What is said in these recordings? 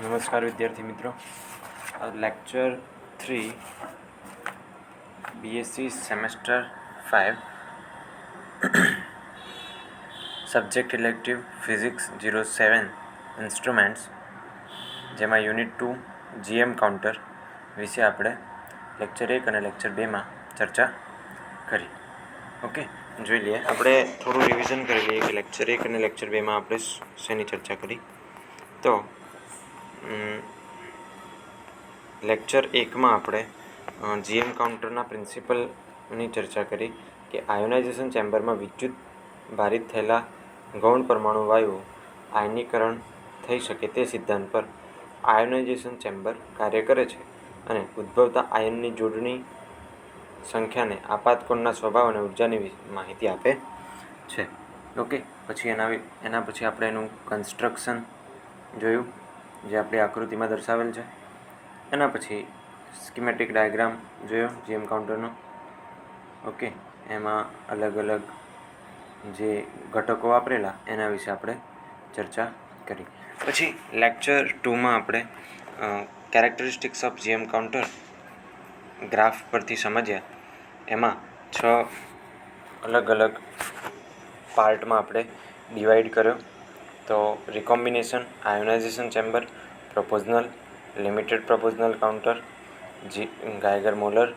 નમસ્કાર વિદ્યાર્થી મિત્રો. Lecture 3 BSc semester 5 subject elective physics 07 instruments, જેમાં યુનિટ 2 જીએમ કાઉન્ટર વિશે આપણે લેક્ચર 1 અને લેક્ચર 2માં ચર્ચા કરી. ઓકે, જોઈ લઈએ. આપણે થોડું રિવિઝન કરી લઈએ કે લેક્ચર 1 અને લેક્ચર 2માં આપણે શેની ચર્ચા કરી. તો લેક્ચર 1માં આપણે જીએમ કાઉન્ટરના પ્રિન્સિપલની ચર્ચા કરી કે આયોનાઇઝેશન ચેમ્બરમાં વિદ્યુત ભારિત થયેલા ગૌણ પરમાણુ વાયુઓ આયનીકરણ થઈ શકે તે સિદ્ધાંત પર આયોનાઇઝેશન ચેમ્બર કાર્ય કરે છે અને ઉદ્ભવતા આયનની જોડણી સંખ્યાને આપાત કોણના સ્વભાવ અને ઉર્જાની માહિતી આપે છે. ઓકે, પછી એના પછી આપણે એનું કન્સ્ટ્રક્શન જોયું, જે આપણી આકૃતિમાં દર્શાવેલ છે. એના પછી સ્કીમેટિક ડાયાગ્રામ જોયો જીએમ કાઉન્ટરનો. ઓકે, એમાં અલગ અલગ જે ઘટકો વાપરેલા એના વિશે આપણે ચર્ચા કરી. પછી લેક્ચર 2માં આપણે characteristics of GM counter graph પરથી સમજ્યા. એમાં 6 અલગ અલગ પાર્ટમાં આપણે ડિવાઈડ કર્યો. તો recombination, ionization chamber, proportional, limited proportional counter, Geiger Muller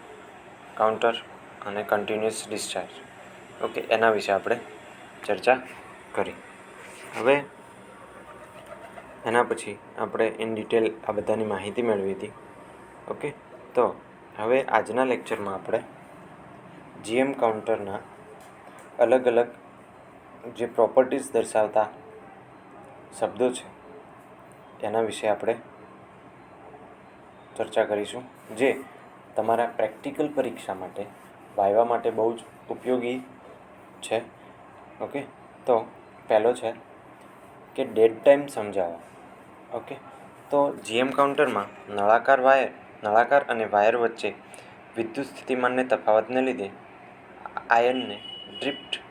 counter અને કન્ટિન્યુઅસ ડિસ્ચાર્જ. ઓકે, એના વિશે આપણે ચર્ચા કરી. હવે એના પછી આપણે ઇન ડિટેલ આ બધાની માહિતી મેળવી હતી. ઓકે, તો હવે આજના લેક્ચરમાં આપણે જીએમ કાઉન્ટરના અલગ અલગ જે પ્રોપર્ટીઝ દર્શાવતા શબ્દો છે એના વિશે આપણે ચર્ચા કરીશું, જે તમારા પ્રેક્ટિકલ પરીક્ષા માટે, વાયવા માટે બહુ જ ઉપયોગી છે. ઓકે, તો પહેલો છે કે ડેડ ટાઈમ સમજાવવા. ઓકે, તો જીએમ કાઉન્ટરમાં નળાકાર અને વાયર વચ્ચે વિદ્યુત સ્થિતિમાનને તફાવતને લીધે આયનને ડ્રિફ્ટ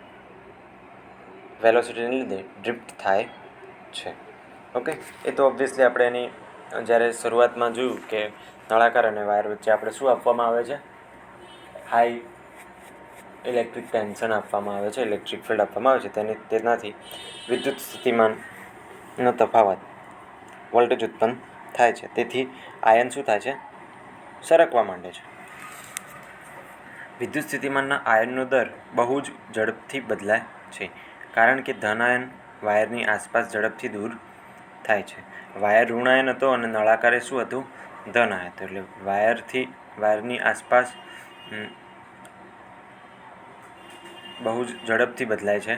વેલોસિટીને લીધે ડ્રિફ્ટ થાય છે. ઓકે, એ તો ઓબ્વિયસલી આપણે એની જ્યારે શરૂઆતમાં જોયું કે નળાકાર અને વાયર વચ્ચે આપણે શું આપવામાં આવે છે? હાઈ ઇલેક્ટ્રિક ટેન્શન આપવામાં આવે છે, ઇલેક્ટ્રિક ફિલ્ડ આપવામાં આવે છે. તેનાથી વિદ્યુત સ્થિતિમાનનો તફાવત, વોલ્ટેજ ઉત્પન્ન થાય છે. તેથી આયન શું થાય છે? સરકવા માંડે છે. વિદ્યુત સ્થિતિમાનના આયનનો દર બહુ જ ઝડપથી બદલાય છે, કારણ કે ધન આયન વાયરની આસપાસ ઝડપથી દૂર થાય છે. વાયર ઋણ આયન હતો અને નળાકારે શું હતું? ધન આયન હતું. એટલે વાયરની આસપાસ બહુ જ ઝડપથી બદલાય છે.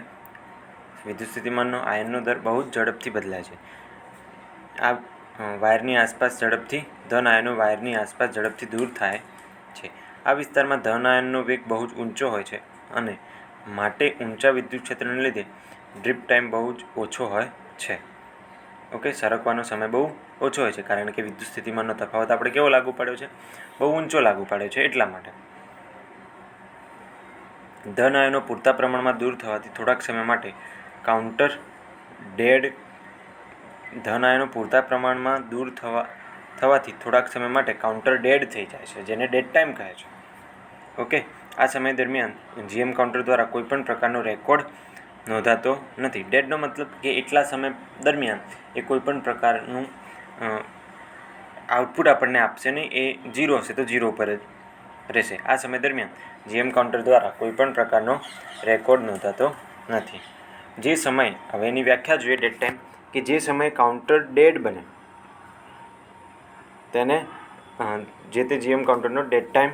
વિદ્યુત સ્થિતિમાનનો આયનનો દર બહુ જ ઝડપથી બદલાય છે. આ વાયરની આસપાસ ઝડપથી ધન આયનો વાયરની આસપાસ ઝડપથી દૂર થાય છે. આ વિસ્તારમાં ધન આયનનો વેગ બહુ જ ઊંચો હોય છે અને માટે ઊંચા વિદ્યુત ક્ષેત્રને લીધે ડ્રિફ્ટ ટાઈમ બહુ જ ઓછો હોય છે. ઓકે, સરકવાનો સમય બહુ ઓછો હોય છે, કારણ કે વિદ્યુત સ્થિતિમાનનો તફાવત આપણે કેવો લાગુ પાડ્યો છે? બહુ ઊંચો લાગુ પાડ્યો છે. એટલા માટે ધન આયનો પૂરતા પ્રમાણમાં દૂર થવાથી થોડાક સમય માટે કાઉન્ટર ડેડ ધન આયનો પૂરતા પ્રમાણમાં દૂર થવાથી થોડાક સમય માટે કાઉન્ટર ડેડ થઈ જાય છે, જેને ડેડ ટાઈમ કહે છે. ઓકે, આ સમય દરમિયાન જીએમ કાઉન્ટર દ્વારા કોઈપણ પ્રકારનો રેકોર્ડ નોંધાતો નથી. ડેડનો મતલબ કે એટલા સમય દરમિયાન એ કોઈપણ પ્રકારનું આઉટપુટ આપણને આપશે નહીં. એ 0 હશે તો 0 પર જ રહેશે. આ સમય દરમિયાન જીએમ કાઉન્ટર દ્વારા કોઈપણ પ્રકારનો રેકોર્ડ નોંધાતો નથી. જે સમય, હવે એની વ્યાખ્યા જોઈએ ડેડ ટાઈમ, કે જે સમયે કાઉન્ટર ડેડ બને તેને જે તે જીએમ કાઉન્ટરનો ડેડ ટાઈમ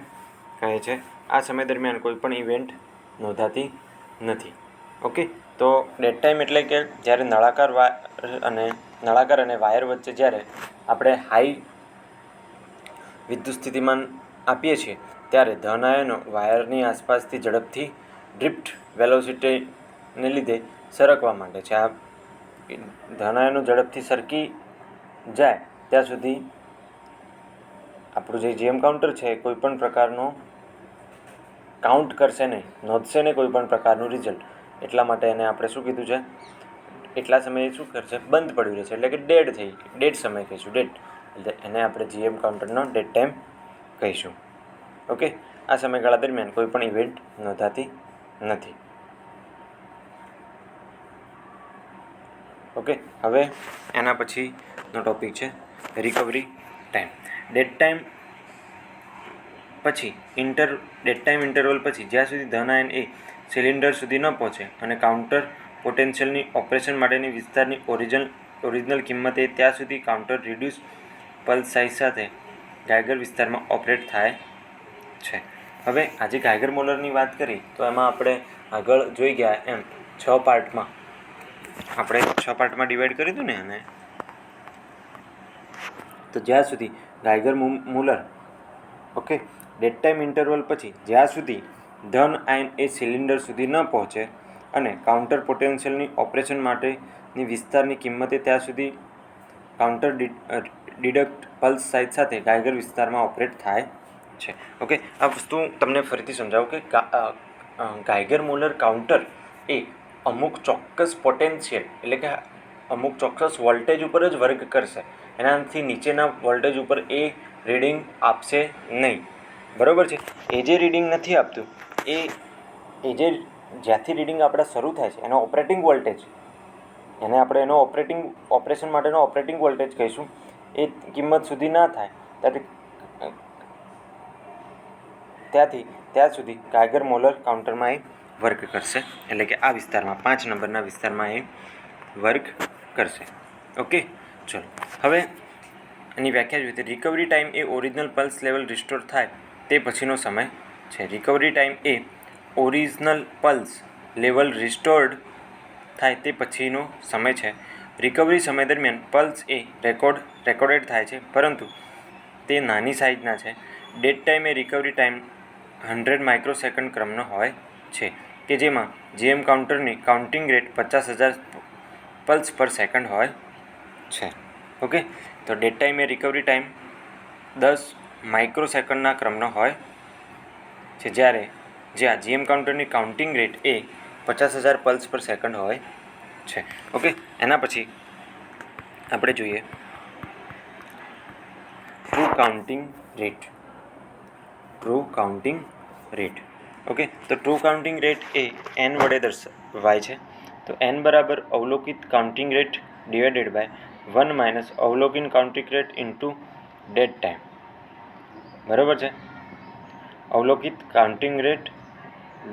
કહે છે. આ સમય દરમિયાન કોઈપણ ઇવેન્ટ નોંધાતી નથી. ઓકે, તો ડેડ ટાઈમ એટલે કે જ્યારે નળાકાર અને વાયર વચ્ચે જ્યારે આપણે હાઈ વિદ્યુત સ્થિતિમાન આપીએ છીએ, ત્યારે ધન આયનો વાયરની આસપાસથી ઝડપથી ડ્રિફ્ટ વેલોસિટીને લીધે સરકવા માંડે છે. આ ધન આયનો ઝડપથી સરકી જાય ત્યાં સુધી આપણું જે જીએમ કાઉન્ટર છે એ કોઈપણ પ્રકારનો કાઉન્ટ કરશે નહીં, નોંધશે નહીં કોઈપણ પ્રકારનું રિઝલ્ટ. એટલા માટે એને આપણે શું કીધું છે? એટલા સમયે શું કરશે, બંધ પડ્યું રહેશે, એટલે કે ડેડ સમય કહીશું, એટલે એને આપણે જીએમ કાઉન્ટરનો ડેડ ટાઈમ કહીશું. ઓકે, આ સમયગાળા દરમિયાન કોઈ પણ ઇવેન્ટ નોંધાતી નથી. ઓકે, હવે એના પછીનો ટોપિક છે recovery time. Dead time interval પછી જ્યાં સુધી ધન આયન એ સિલિન્ડર સુધી ન પહોંચે અને કાઉન્ટર પોટેન્શિયલની ઓપરેશન માટેની વિસ્તારની ઓરિજિનલ કિંમતે ત્યાં સુધી કાઉન્ટર રિડ્યુસ પલ્સ સાઇઝ સાથે ગાયગર વિસ્તારમાં ઓપરેટ થાય છે. હવે આજે ગાયગર મોલરની વાત કરી તો એમાં આપણે આગળ જોઈ ગયા એમ 6 પાર્ટમાં ડિવાઈડ કર્યું હતું ને એને. તો જ્યાં સુધી ગાયગર Muller okay dead time interval પછી જ્યાં સુધી ધન આયન એ સિલિન્ડર સુધી ન પહોંચે અને કાઉન્ટર પોટેન્શિયલની ઓપરેશન માટેની વિસ્તારની કિંમતે ત્યાં સુધી કાઉન્ટર ડિડક્ટ પલ્સ સાઇઝ સાથે ગાયગર વિસ્તારમાં ઓપરેટ થાય છે. ઓકે, આ વસ્તુ તમને ફરીથી સમજાવું કે ગાયગર મોલર કાઉન્ટર એ અમુક ચોક્કસ પોટેન્શિયલ એટલે કે અમુક ચોક્કસ વોલ્ટેજ ઉપર જ વર્ક કરશે. એનાથી નીચેના વોલ્ટેજ ઉપર એ રીડિંગ આપશે નહીં. બરાબર છે. એ જે રીડિંગ નથી આપતું એ જે જ્યાંથી રીડિંગ આપણા શરૂ થાય છે એનો ઓપરેટિંગ વોલ્ટેજ, એને આપણે એનો ઓપરેશન માટેનો ઓપરેટિંગ વોલ્ટેજ કહીશું. એ કિંમત સુધી ના થાય ત્યાંથી ત્યાં સુધી ગાયગર મોલર કાઉન્ટરમાં એ વર્ક કરશે. એટલે કે આ વિસ્તારમાં 5 નંબરના વિસ્તારમાં એ વર્ક કરશે. ઓકે, ચલો હવે એની વ્યાખ્યા જોઈએ તો રિકવરી ટાઈમ એ ઓરિજિનલ પલ્સ લેવલ રિસ્ટોર થાય તે પછીનો સમય છે. રિકવરી ટાઈમ એ ઓરિજિનલ પલ્સ લેવલ રિસ્ટોર્ડ થાય તે પછીનો સમય છે. રિકવરી સમય દરમિયાન પલ્સ એ રેકોર્ડેડ થાય છે, પરંતુ તે નાની સાઇઝના છે. ડેડ ટાઈમ એ રિકવરી ટાઈમ 100 માઇક્રોસેકન્ડ ક્રમનો હોય છે કે જેમાં જીએમ કાઉન્ટરની કાઉન્ટિંગ રેટ 50,000 પલ્સ પર સેકન્ડ હોય છે. ઓકે, તો ડેડ ટાઈમ એ રિકવરી ટાઈમ 10 માઇક્રોસેકન્ડના ક્રમનો હોય છે, જ્યાં જીએમ કાઉન્ટરની કાઉન્ટિંગ રેટ એ 50,000 પલ્સ પર સેકન્ડ હોય છે. ઓકે, એના પછી આપણે જોઈએ ટ્રુ કાઉન્ટિંગ રેટ. ઓકે, તો ટ્રુ કાઉન્ટિંગ રેટ એ n વડે દર્શાવાય છે. તો n બરાબર અવલોકિત counting rate divided by 1 minus અવલોકિત counting rate into dead time. બરાબર છે. અવલોકિત counting rate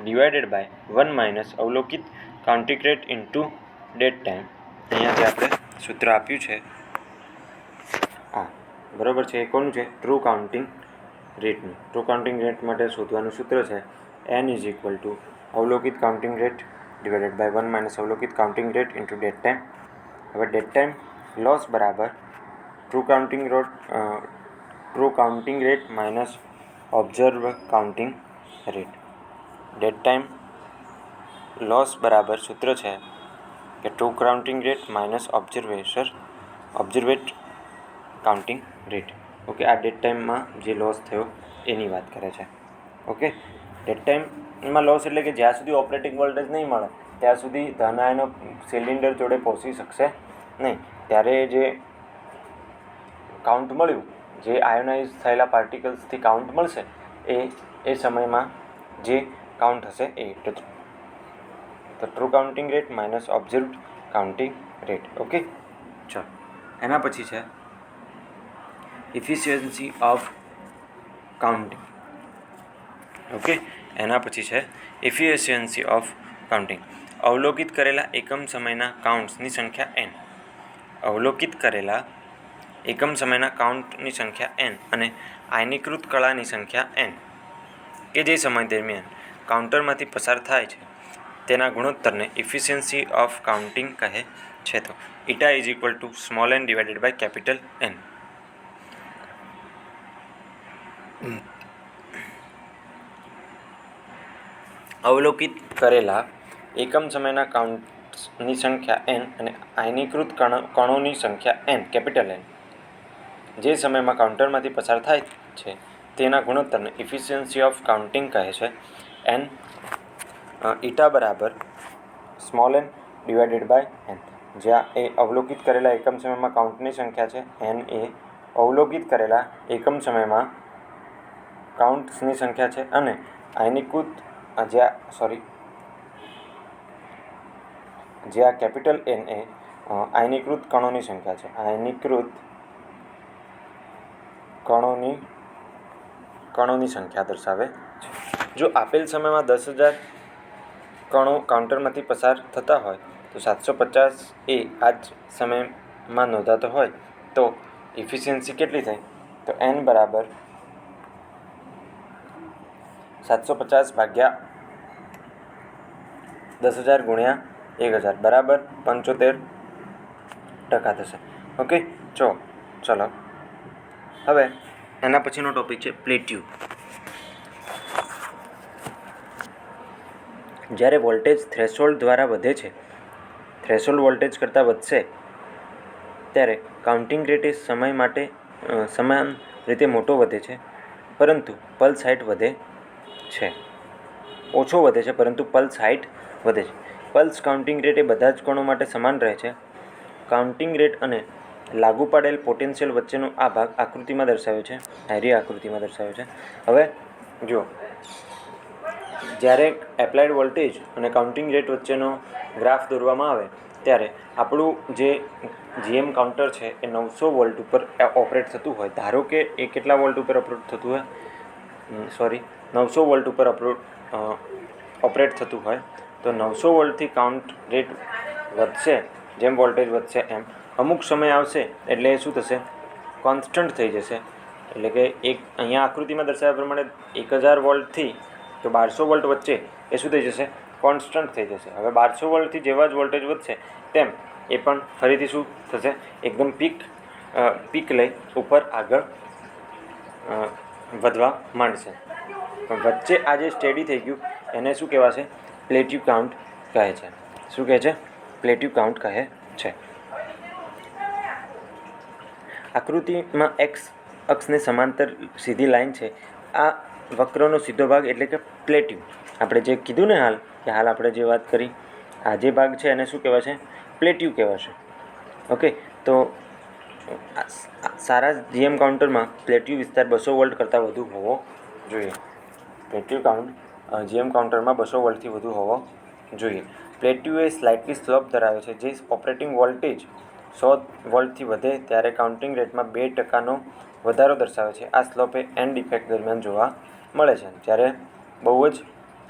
divided by 1 minus અવલોકિત counting rate into dead time. અહીંયા જે આપણે સૂત્ર આપ્યું છે બરાબર છે, એ કોનું છે? ટ્રુ કાઉન્ટિંગ રેટનું. ટ્રુ કાઉન્ટિંગ રેટ માટે શોધવાનું સૂત્ર છે n ઇઝ ઇક્વલ ટુ અવલોકિત counting rate divided by 1 minus અવલોકિત counting rate into dead time. હવે ડેડ ટાઈમ લોસ બરાબર true counting rate minus observe counting rate. Dead time loss બરાબર સૂત્ર છે કે true counting rate minus observed counting rate. Okay, આ dead ટાઈમમાં જે લોસ થયો એની વાત કરે છે. ઓકે, ડેડ ટાઈમમાં લોસ એટલે કે જ્યાં સુધી ઓપરેટિંગ વોલ્ટેજ નહીં મળે ત્યાં સુધી ધન આયનો સિલિન્ડર જોડે પહોંચી શકશે નહીં. ત્યારે જે કાઉન્ટ મળ્યું, જે આયોનાઇઝ થયેલા પાર્ટિકલ્સથી કાઉન્ટ મળશે એ સમયમાં જે કાઉન્ટ હશે એ તો true counting rate minus observed counting rate. Okay, ચલો એના પછી છે ઇફિશિયન્સી ઓફ કાઉન્ટિંગ. ઓકે, એના પછી છે ઇફિશિયન્સી ઓફ કાઉન્ટિંગ. અવલોકિત કરેલા એકમ સમયના કાઉન્ટ્સની સંખ્યા n. અવલોકિત કરેલા એકમ સમયના કાઉન્ટની સંખ્યા n અને આયનીકૃત કળાની સંખ્યા n કે જે સમય દરમિયાન કાઉન્ટરમાંથી પસાર થાય છે તેના ગુણોત્તરને ઇફિશિયન્સી ઓફ કાઉન્ટિંગ કહે છે. તો eta is equal to small n divided by capital N. અવલોકિત કરેલા એકમ સમયના કાઉન્ટ્સની સંખ્યા n અને આયનીકૃત કણોની સંખ્યા n કેપિટલ N જે સમયમાં કાઉન્ટરમાંથી પસાર થાય છે તેના ગુણોત્તરને ઇફિશિયન્સી ઓફ કાઉન્ટિંગ કહે છે. ઇટા બરાબર small n divided by n. જ્યાં એ અવલોકિત કરેલા એકમ સમયમાં કાઉન્ટની સંખ્યા છે, n એ અવલોકિત કરેલા એકમ સમયમાં કાઉન્ટ્સની સંખ્યા છે, અને આયનીકૃત જ્યાં કેપિટલ N એ આયનીકૃત કણોની સંખ્યા છે. આયનીકૃત કણોની સંખ્યા દર્શાવે છે. જો આપેલ સમયમાં 10,000 કણો કાઉન્ટરમાંથી પસાર થતા હોય તો 750 એ આ જ સમયમાં નોંધાતો હોય તો એફિશિયન્સી કેટલી થાય? તો n બરાબર 750 ભાગ્યા 10,000 ગુણ્યા 1,000 બરાબર 75% થશે. ઓકે, ચલો હવે એના પછીનો ટોપિક છે પ્લેટ્યુ. જ્યારે વોલ્ટેજ થ્રેશોલ્ડ દ્વારા વધે છે, થ્રેશોલ્ડ વોલ્ટેજ કરતાં વધશે, ત્યારે કાઉન્ટિંગ રેટ એ સમય માટે સમાન રીતે મોટો વધે છે, પરંતુ પલ્સ હાઇટ વધે છે. ઓછો વધે છે પરંતુ પલ્સ હાઇટ વધે છે. પલ્સ કાઉન્ટિંગ રેટ એ બધા જ કણો માટે સમાન રહે છે. કાઉન્ટિંગ રેટ અને લાગુ પાડેલ પોટેન્શિયલ વચ્ચેનો આ ભાગ આકૃતિમાં દર્શાવ્યો છે. આકૃતિમાં દર્શાવ્યો છે. હવે જો જ્યારે એપ્લાઇડ વોલ્ટેજ અને કાઉન્ટિંગ રેટ વચ્ચેનો ગ્રાફ દોરવામાં આવે ત્યારે આપણું જે GM કાઉન્ટર છે એ 900 વોલ્ટ ઉપર ઓપરેટ થતું હોય. ધારો કે એ કેટલા વોલ્ટ ઉપર ઓપરેટ થતું હોય? 900 વોલ્ટ ઉપર ઓપરેટ થતું હોય તો 900 વોલ્ટથી કાઉન્ટ રેટ વધશે. જેમ વોલ્ટેજ વધશે એમ અમુક સમય આવશે એટલે એ શું થશે? કોન્સ્ટન્ટ થઈ જશે. એટલે કે અહીંયા આકૃતિમાં દર્શાવ્યા પ્રમાણે 1000 વોલ્ટથી તો 1200 વોલ્ટ વચ્ચે એ શું થઈ જશે? કોન્સ્ટન્ટ થઈ જશે. હવે 1200 વોલ્ટથી જેવા જ વોલ્ટેજ વધશે તેમ એ પણ ફરીથી શું થશે? એકદમ પીક લઈ ઉપર આગળ વધવા માંડશે. પણ વચ્ચે આ જે સ્ટેડી થઈ ગયું એને શું કહેવાશે? પ્લેટ્યુ કાઉન્ટ કહે છે. શું કહે છે? પ્લેટ્યુ કાઉન્ટ કહે છે. આકૃતિમાં એક્સ અક્ષને સમાંતર સીધી લાઈન છે. આ વક્રનો સીધો ભાગ એટલે કે પ્લેટ્યુ. આપણે જે કીધું ને હાલ આપણે જે વાત કરી, આ જે ભાગ છે એને શું કહેવાશે? પ્લેટ્યુ કહેવાશે. ઓકે, તો સારા GM કાઉન્ટરમાં પ્લેટ્યુ વિસ્તાર 200 વોલ્ટ કરતાં વધુ હોવો જોઈએ. પ્લેટ્યુ કાઉન્ટ GM કાઉન્ટરમાં 200 વોલ્ટથી વધુ હોવો જોઈએ. પ્લેટ્યુ એ સ્લાઇટલી સ્લોપ ધરાવે છે. જે ઓપરેટિંગ વોલ્ટેજ 100 વોલ્ટથી વધે ત્યારે કાઉન્ટિંગ રેટમાં 2% વધારો દર્શાવે છે. આ સ્લોપ એ એન્ડ ઇફેક્ટ દરમિયાન જોવા મળે છે જ્યારે બહુ જ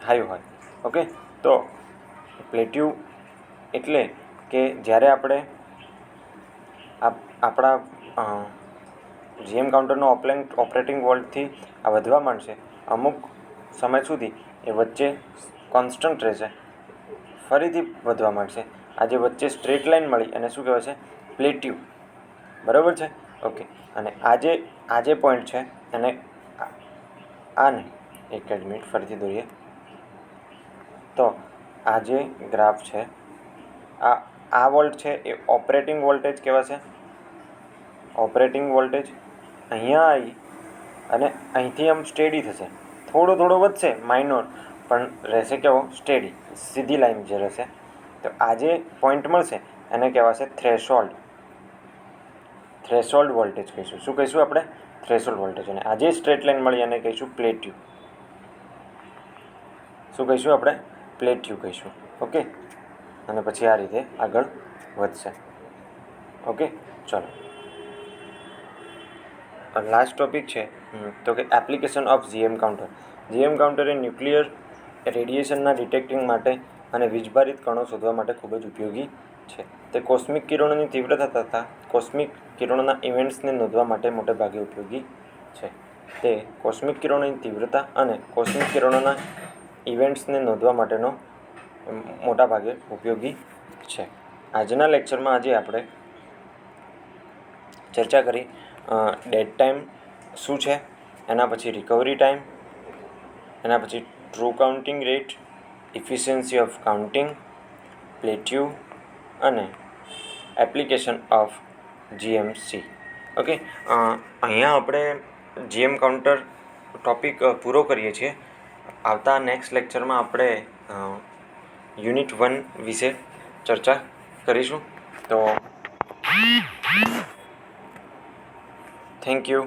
હાઈ હોય. ઓકે, તો પ્લેટ્યુ એટલે કે જ્યારે આપણે આપણા GM કાઉન્ટરનો ઓપરેટિંગ વોલ્ટથી આ વધવા માંડશે, અમુક સમય સુધી એ વચ્ચે કોન્સ્ટન્ટ રહેશે, ફરીથી વધવા માંડશે. આ જે વચ્ચે સ્ટ્રેટ લાઇન મળી એને શું કહેવાય છે? પ્લેટ્યુ. બરાબર છે? ઓકે, અને આ જે પોઈન્ટ છે એને આને એક જ મિનિટ ફરીથી દોરીએ તો આ જે ગ્રાફ છે આ વોલ્ટ છે એ ઓપરેટિંગ વોલ્ટેજ કહેવાશે. ઓપરેટિંગ વોલ્ટેજ અહીંયા આવી અને અહીંથી આમ સ્ટેડી થશે. થોડો વધશે, માઇનોર, પણ રહેશે કેવો? સ્ટેડી, સીધી લાઈન જે રહેશે. તો આ જે પોઈન્ટ મળશે એને કહેવાશે થ્રેશોલ્ડ. થ્રેશોલ્ડ વોલ્ટેજ કહીશું. શું કહીશું આપણે? Threshold voltage. અને આ જે સ્ટ્રેટ લાઈન મળી એને કહીશું પ્લેટ્યુ. શું કહીશું આપણે? પ્લેટ્યુ કહીશું. ઓકે, અને પછી આ રીતે આગળ વધશે. ઓકે, ચલો લાસ્ટ ટોપિક છે તો કે application of GM counter. GM counter એ ન્યુક્લિયર રેડિયેશનના ડિટેક્ટિંગ માટે અને વીજભારિત કણો શોધવા માટે ખૂબ જ ઉપયોગી છે. તે કોસ્મિક કિરણોની તીવ્રતા તથા કોસ્મિક કિરણોના ઇવેન્ટ્સને નોંધવા માટે મોટે ભાગે ઉપયોગી છે. તે કોસ્મિક કિરણોની તીવ્રતા અને કોસ્મિક કિરણોના ઇવેન્ટ્સને નોંધવા માટેનો મોટા ભાગે ઉપયોગી છે. આજના લેક્ચરમાં આજે આપણે ચર્ચા કરી ડેડ ટાઈમ શું છે, એના પછી રિકવરી ટાઈમ, એના પછી true counting rate, efficiency of counting, plateau અને એપ્લિકેશન ઓફ GMC. ઓકે, અહીંયા આપણે GM કાઉન્ટર ટોપિક પૂરો કરીએ છીએ. આવતા નેક્સ્ટ લેક્ચરમાં આપણે યુનિટ 1 વિશે ચર્ચા કરીશું. તો થેન્ક યુ.